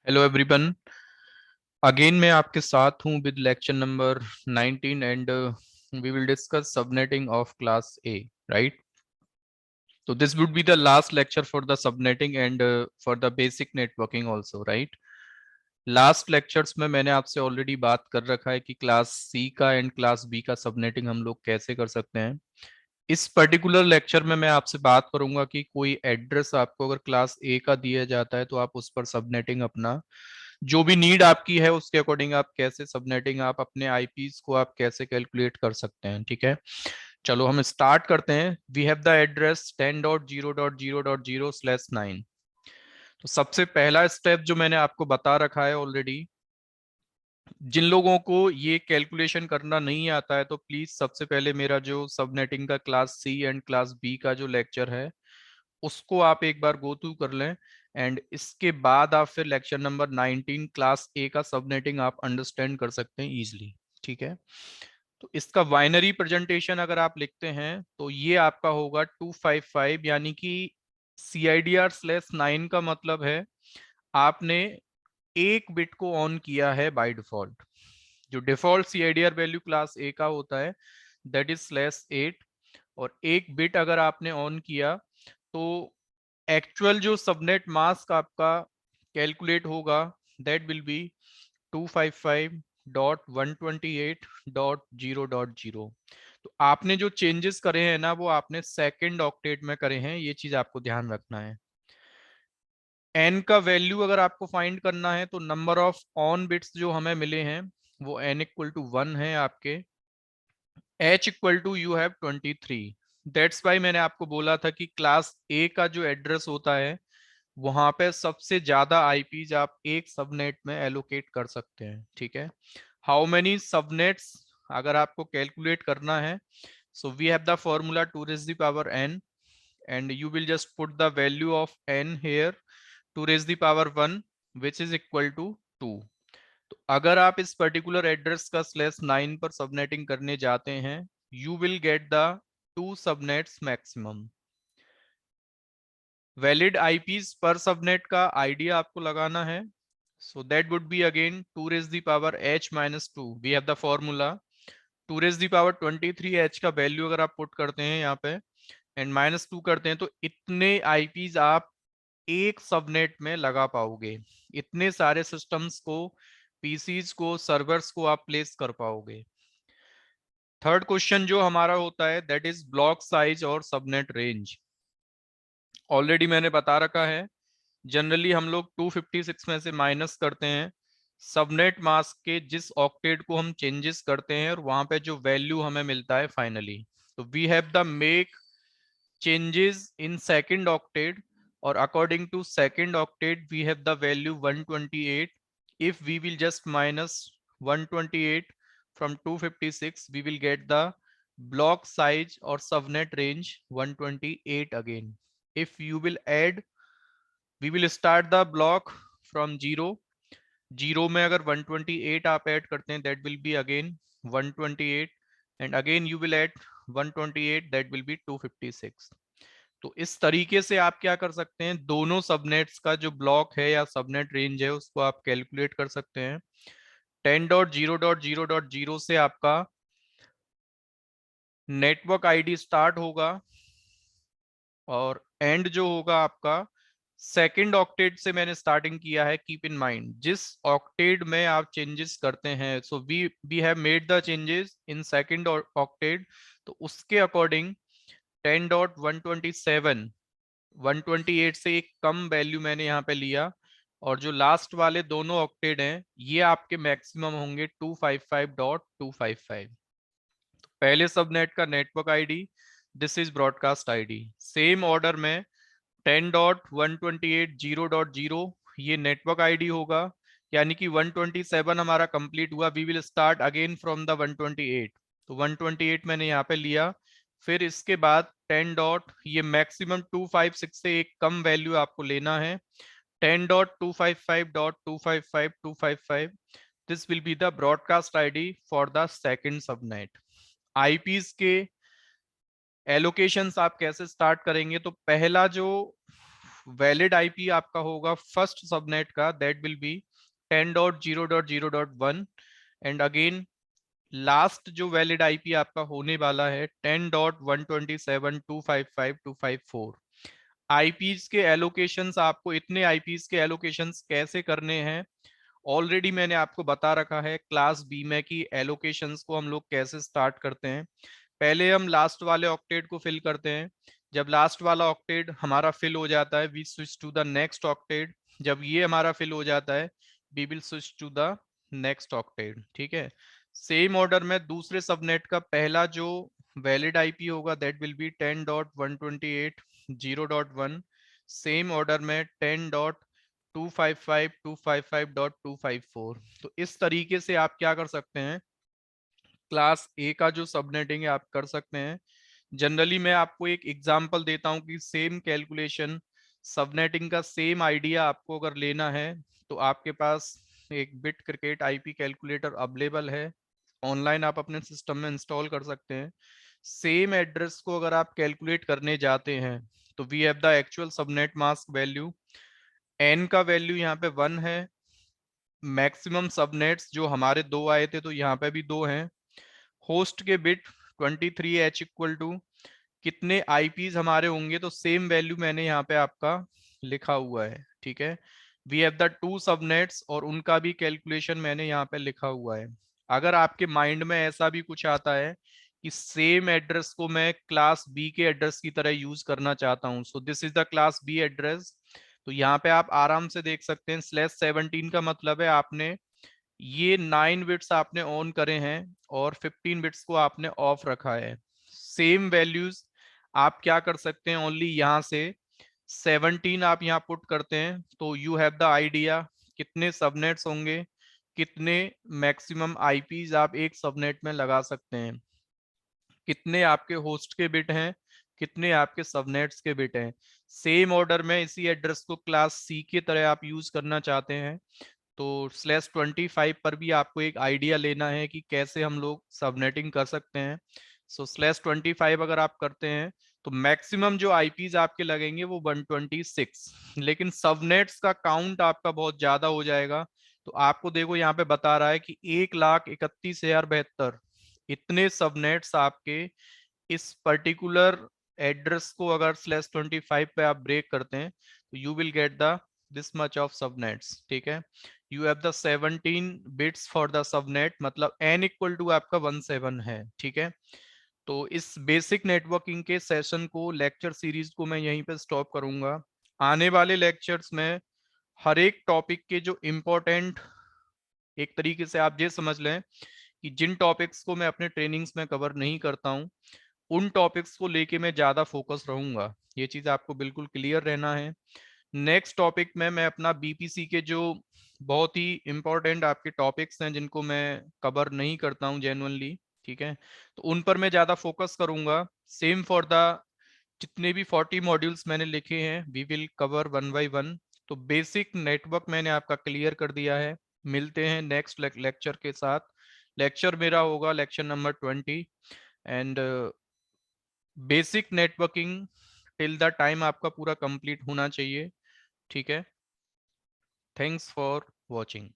Hello everyone. Again मैं आपके साथ हूं with lecture number 19 and we will discuss subnetting of class A, right? तो this would be the last lecture for the subnetting and for the basic networking also, right? Last lectures में मैंने आपसे already बात कर रखा है कि class C का एंड क्लास बी का सबनेटिंग हम लोग कैसे कर सकते हैं। इस पर्टिकुलर लेक्चर में मैं आपसे बात करूंगा कि कोई एड्रेस आपको अगर क्लास ए का दिया जाता है तो आप उस पर सबनेटिंग अपना जो भी नीड आपकी है उसके अकॉर्डिंग आप कैसे सबनेटिंग आप अपने आईपीस को आप कैसे कैलकुलेट कर सकते हैं। ठीक है, चलो हम स्टार्ट करते हैं। We have the address 10.0.0.0/9। तो सबसे पहला स्टेप जो मैंने आपको बता रखा है ऑलरेडी, जिन लोगों को ये कैलकुलेशन करना नहीं आता है तो प्लीज सबसे पहले मेरा जो सबनेटिंग का class C and class B का जो लेक्चर है उसको आप एक बार गो थ्रू कर लें एंड इसके बाद आप फिर लेक्चर नंबर 19 क्लास ए का सबनेटिंग आप अंडरस्टैंड कर सकते हैं इजीली। ठीक है, तो इसका बाइनरी प्रेजेंटेशन अगर आप लिखते हैं तो ये आपका होगा 255, यानी कि CIDR/9 का मतलब है आपने एक बिट को ऑन किया है बाय डिफॉल्ट। जो डिफॉल्ट CIDR वैल्यू क्लास ए का होता है दैट इज /8, और एक बिट अगर आपने ऑन किया तो एक्चुअल जो सबनेट मास्क आपका कैलकुलेट होगा दैट विल बी 255.128.0.0। तो आपने जो चेंजेस करे हैं ना वो आपने सेकंड ऑक्टेट में करे हैं, ये चीज आपको ध्यान रखना है। एन का वैल्यू अगर आपको फाइंड करना है तो नंबर ऑफ ऑन बिट्स जो हमें मिले हैं वो n इक्वल टू 1 है आपके, h equal to you have 23। That's why मैंने आपको बोला था कि क्लास ए का जो एड्रेस होता है वहां पे सबसे ज्यादा आईपीज आप एक सबनेट में एलोकेट कर सकते हैं। ठीक है, हाउ मेनी सबनेट्स अगर आपको कैलकुलेट करना है, so we have the formula 2 raised to the power n and you will just put the value of n here, 2 raised to the power 1 which is equal to 2। तो अगर आप इस particular address का /9 पर subnetting करने जाते हैं you will get the 2 subnets maximum. Valid IPs पर सबनेट का आइडिया आपको लगाना है, so that would be again 2 raised to the power h-2। We have the formula 2 raised to the power 23 h का वैल्यू अगर आप पुट करते हैं यहाँ पे एंड -2 करते हैं तो इतने आईपीज आप एक सबनेट में लगा पाओगे, इतने सारे सिस्टम्स को, पीसीज को, सर्वर्स को आप प्लेस कर पाओगे। थर्ड क्वेश्चन जो हमारा होता है दैट इज ब्लॉक साइज और सबनेट रेंज। ऑलरेडी मैंने बता रखा है जनरली हम लोग 256 में से माइनस करते हैं सबनेट मास्क के जिस ऑक्टेट को हम चेंजेस करते हैं और वहां पे जो वैल्यू हमें मिलता है फाइनली। तो we have the make changes in second octet, or according to second octet we have the value 128। if we will just minus 128 from 256 we will get the block size or subnet range 128 again। if you will add, we will start the block from 0 में अगर 128 आप add करते हैं that will be again 128 and again you will add 128 that will be 256। तो इस तरीके से आप क्या कर सकते हैं, दोनों सबनेट्स का जो ब्लॉक है या सबनेट रेंज है उसको आप कैलकुलेट कर सकते हैं। 10.0.0.0 से आपका नेटवर्क आईडी स्टार्ट होगा और एंड जो होगा आपका सेकंड ऑक्टेट से मैंने स्टार्टिंग किया है। कीप इन माइंड जिस ऑक्टेट में आप चेंजेस करते हैं, so we have made the changes in second octet, तो उसके अकॉर्डिंग 10.127 128 से एक कम वैल्यू मैंने यहाँ पे लिया, और जो लास्ट वाले दोनों ऑक्टेट हैं ये आपके मैक्सिमम होंगे 255.255। पहले सबनेट का network ID, this is broadcast ID. Same order में 10.128.0.0 ये नेटवर्क आईडी होगा, यानी कि 127 हमारा कंप्लीट हुआ। We will start again from the 128, तो 128 मैंने यहाँ पे लिया। फिर इसके बाद 10 डॉट, ये मैक्सिमम 256 से एक कम वैल्यू आपको लेना है, 10.255.255.255। This will be the broadcast ID for the second subnet. Eyepiece के एलोकेशंस आप कैसे स्टार्ट करेंगे, तो पहला जो वैलिड आईपी आपका होगा फर्स्ट सबनेट का, that will be 10.0.0.1 and again last जो वैलिड आईपी आपका होने वाला है 10.127.255.254। आईपीज के एलोकेशंस, आपको इतने आईपीज के एलोकेशंस कैसे करने हैं ऑलरेडी मैंने आपको बता रखा है क्लास बी में कि एलोकेशंस को हम लोग कैसे स्टार्ट करते हैं। पहले हम लास्ट वाले ऑक्टेट को फिल करते हैं। जब लास्ट वाला ऑक्टेट हमारा फिल हो जाता है we switch to the next octet. जब ये हमारा फिल हो जाता है we will switch to the next octet. ठीक है, सेम ऑर्डर में दूसरे सबनेट का पहला जो वैलिड आईपी होगा that will be 10.128.0.1। Same order में 10.255.255.254। तो इस तरीके से आप क्या कर सकते हैं, क्लास ए का जो सबनेटिंग है आप कर सकते हैं। जनरली मैं आपको एक एग्जांपल देता हूं कि सेम कैलकुलेशन सबनेटिंग का सेम आइडिया आपको अगर लेना है तो आपके पास एक bit cricket IP calculator available है, ऑनलाइन आप अपने सिस्टम में इंस्टॉल कर सकते हैं। सेम एड्रेस को अगर आप कैलकुलेट करने जाते हैं तो we have the actual subnet mask value, N का वैल्यू यहाँ पे 1 है। मैक्सिमम सबनेट्स जो हमारे 2 आए थे तो यहाँ पे भी 2 हैं। होस्ट के बिट 23h इक्वल टू कितने आईपीज हमारे होंगे, तो सेम वैल्यू मैंने यहाँ पे आपका लिखा हुआ है। ठीक है, वी हैव द 2 सबनेट्स और उनका भी कैलकुलेशन मैंने यहाँ पे लिखा हुआ है। अगर आपके माइंड में ऐसा भी कुछ आता है कि सेम एड्रेस को मैं क्लास बी के एड्रेस की तरह यूज करना चाहता हूँ, so this is the class B address, तो यहाँ पे आप आराम से देख सकते हैं /17 का मतलब है आपने ये 9 बिट्स आपने ऑन करे हैं और 15 बिट्स को आपने ऑफ रखा है। सेम वैल्यूज आप क्या कर सकते हैं, ओनली यहाँ से 17 आप यहाँ पुट करते हैं तो यू हैव द आइडिया कितने सबनेट्स होंगे, कितने मैक्सिमम आईपीज आप एक सबनेट में लगा सकते हैं, कितने आपके होस्ट के बिट हैं, कितने आपके सबनेट्स के बिट हैं। सेम ऑर्डर में इसी एड्रेस को क्लास सी की तरह आप यूज करना चाहते हैं तो /25 पर भी आपको एक आइडिया लेना है कि कैसे हम लोग सबनेटिंग कर सकते हैं। सो /25 अगर आप करते हैं तो मैक्सिमम जो आईपीज आपके लगेंगे वो 126, लेकिन सबनेट्स का काउंट आपका बहुत ज्यादा हो जाएगा। तो आपको देखो यहाँ पे बता रहा है कि 1,31,072 इतने सबनेट्स आपके इस पर्टिकुलर एड्रेस को अगर /25 पे आप ब्रेक करते हैं तो you will get the this much of subnets. ठीक है, you have the 17 bits for the subnet, मतलब n इक्वल टू आपका 17 है। ठीक है, तो इस बेसिक नेटवर्किंग के सेशन को, लेक्चर सीरीज को मैं यहीं पे स्टॉप करूंगा। आने वाले लेक्चर्स में हर एक टॉपिक के जो इम्पोर्टेंट, एक तरीके से आप ये समझ लें कि जिन टॉपिक्स को मैं अपने ट्रेनिंग्स में कवर नहीं करता हूं उन टॉपिक्स को लेके मैं ज्यादा फोकस रहूंगा। ये चीज आपको बिल्कुल क्लियर रहना है। नेक्स्ट टॉपिक में मैं अपना बीपीसी के जो बहुत ही इंपॉर्टेंट आपके टॉपिक्स हैं जिनको मैं कवर नहीं करता हूं जेन्युइनली, ठीक है, तो उन पर मैं ज्यादा फोकस करूंगा। सेम फॉर द जितने भी 40 मॉड्यूल्स मैंने लिखे हैं we will cover one by one. तो बेसिक नेटवर्क मैंने आपका क्लियर कर दिया है। मिलते हैं नेक्स्ट लेक्चर के साथ। लेक्चर मेरा होगा lecture number 20 and basic networking till the time आपका पूरा कंप्लीट होना चाहिए। ठीक है, थैंक्स फॉर वॉचिंग।